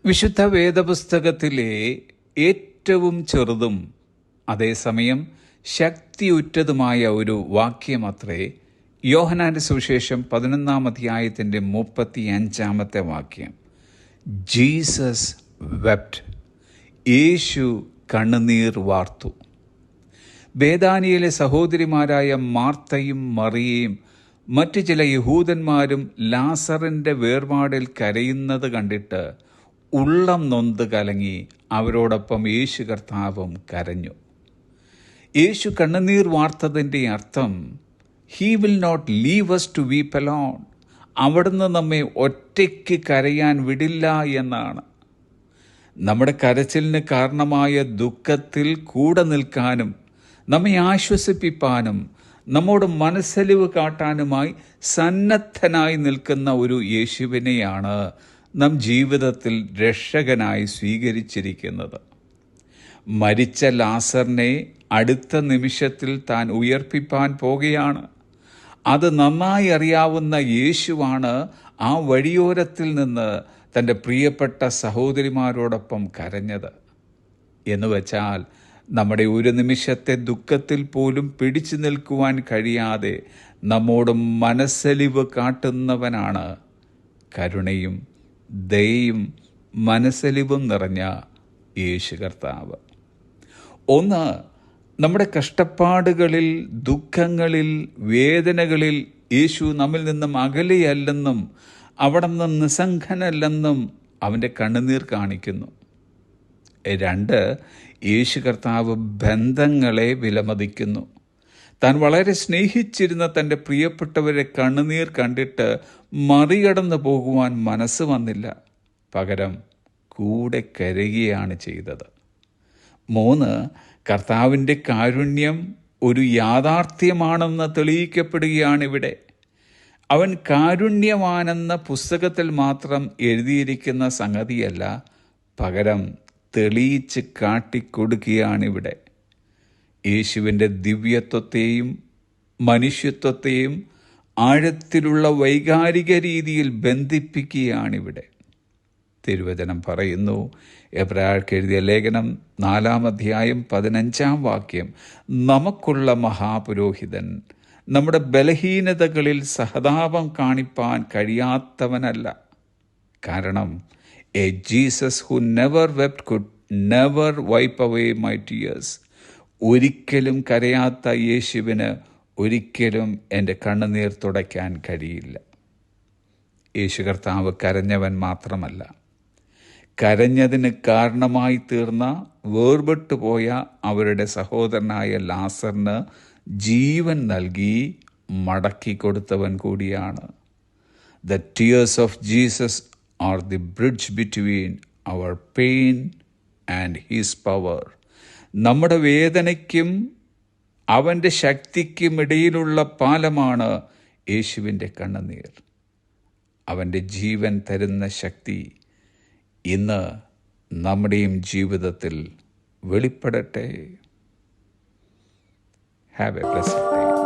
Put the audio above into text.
വിശുദ്ധ വേദപുസ്തകത്തിലെ ഏറ്റവും ചെറുതും അതേസമയം ശക്തിയുറ്റതുമായ ഒരു വാക്യമത്രേ യോഹന്നാന്റെ സുവിശേഷം 11-ാം അധ്യായത്തിൻ്റെ 35-ാമത്തെ വാക്യം. Jesus wept. യേശു കണ്ണുനീർ വാർത്തു. ബേഥാനിയിലെ സഹോദരിമാരായ മാർത്തയും മറിയയും മറ്റു ചില യഹൂദന്മാരും ലാസറിൻ്റെ വേർപാടിൽ കരയുന്നത് കണ്ടിട്ട് ഉള്ളം നൊന്ത് കലങ്ങി അവരോടൊപ്പം യേശു കർത്താവും കരഞ്ഞു. യേശു കണ്ണുനീർ വാർത്തതിൻ്റെ അർത്ഥം he will not leave us to weep alone. അവിടുന്ന് നമ്മെ ഒറ്റയ്ക്ക് കരയാൻ വിടില്ല എന്നാണ്. നമ്മുടെ കരച്ചിലിന് കാരണമായ ദുഃഖത്തിൽ കൂടെ നിൽക്കാനും നമ്മെ ആശ്വസിപ്പിപ്പാനും നമ്മോട് മനസ്സലിവ് കാട്ടാനുമായി സന്നദ്ധനായി നിൽക്കുന്ന ഒരു യേശുവിനെയാണ് നാം ജീവിതത്തിൽ രക്ഷകനായി സ്വീകരിച്ചിരിക്കുന്നത്. മരിച്ച ലാസറിനെ അടുത്ത നിമിഷത്തിൽ താൻ ഉയർപ്പിപ്പാൻ പോകുകയാണ്. അത് നന്നായി അറിയാവുന്ന യേശുവാണ് ആ വഴിയോരത്തിൽ നിന്ന് തൻ്റെ പ്രിയപ്പെട്ട സഹോദരിമാരോടൊപ്പം കരഞ്ഞത്. എന്നുവെച്ചാൽ നമ്മുടെ ഒരു നിമിഷത്തെ ദുഃഖത്തിൽ പോലും പിടിച്ചു നിൽക്കുവാൻ കഴിയാതെ നമ്മോട് മനസ്സലിവ് കാട്ടുന്നവനാണ് കരുണയും ദയയും മനസ്സലിവും നിറഞ്ഞ യേശു കർത്താവ്. ഒന്ന്, നമ്മുടെ കഷ്ടപ്പാടുകളിൽ, ദുഃഖങ്ങളിൽ, വേദനകളിൽ യേശു നമ്മിൽ നിന്നും അകലെയല്ലെന്നും അവിടെ നിന്ന് നിസ്സംഗനല്ലെന്നും അവൻ്റെ കണ്ണുനീർ കാണിക്കുന്നു. രണ്ട്, യേശു കർത്താവ് ബന്ധങ്ങളെ വിലമതിക്കുന്നു. താൻ വളരെ സ്നേഹിച്ചിരുന്ന തൻ്റെ പ്രിയപ്പെട്ടവരെ കണ്ണുനീർ കണ്ടിട്ട് മറികടന്നു പോകുവാൻ മനസ്സ് വന്നില്ല. പകരം കൂടെ കരയുകയാണ് ചെയ്തത്. മൂന്ന്, കർത്താവിൻ്റെ കാരുണ്യം ഒരു യാഥാർത്ഥ്യമാണെന്ന് തെളിയിക്കപ്പെടുകയാണിവിടെ. അവൻ കാരുണ്യവാനെന്ന പുസ്തകത്തിൽ മാത്രം എഴുതിയിരിക്കുന്ന സംഗതിയല്ല, പകരം തെളിയിച്ച് കാട്ടിക്കൊടുക്കുകയാണിവിടെ. യേശുവിൻ്റെ ദിവ്യത്വത്തെയും മനുഷ്യത്വത്തെയും ആഴത്തിലുള്ള വൈകാരിക രീതിയിൽ ബന്ധിപ്പിക്കുകയാണിവിടെ. തിരുവചനം പറയുന്നു, എബ്രായർക്ക് എഴുതിയ ലേഖനം 4-ാം അധ്യായം 15-ാം വാക്യം, നമുക്കുള്ള മഹാപുരോഹിതൻ നമ്മുടെ ബലഹീനതകളിൽ സഹതാപം കാണിപ്പാൻ കഴിയാത്തവനല്ല. കാരണം A Jesus who never wept could never wipe away my tears. ഒരിക്കലും കരയാത്ത യേശുവിന് ഒരിക്കലും എൻ്റെ കണ്ണുനീർ തുടയ്ക്കാൻ കഴിയില്ല. യേശു കർത്താവ് കരഞ്ഞവൻ മാത്രമല്ല, കരഞ്ഞതിന് കാരണമായി തീർന്ന വേർപെട്ടു പോയ അവരുടെ സഹോദരനായ ലാസറിന് ജീവൻ നൽകി മടക്കി കൊടുത്തവൻ കൂടിയാണ്. The tears of Jesus are the bridge between our pain and his power. നമ്മുടെ വേദനയ്ക്കും അവൻ്റെ ശക്തിക്കും ഇടയിലുള്ള പാലമാണ് യേശുവിൻ്റെ കണ്ണുനീർ. അവൻ്റെ ജീവൻ തരുന്ന ശക്തി ഇന്ന് നമ്മുടെയും ജീവിതത്തിൽ വെളിപ്പെടട്ടെ. Have a blessed day.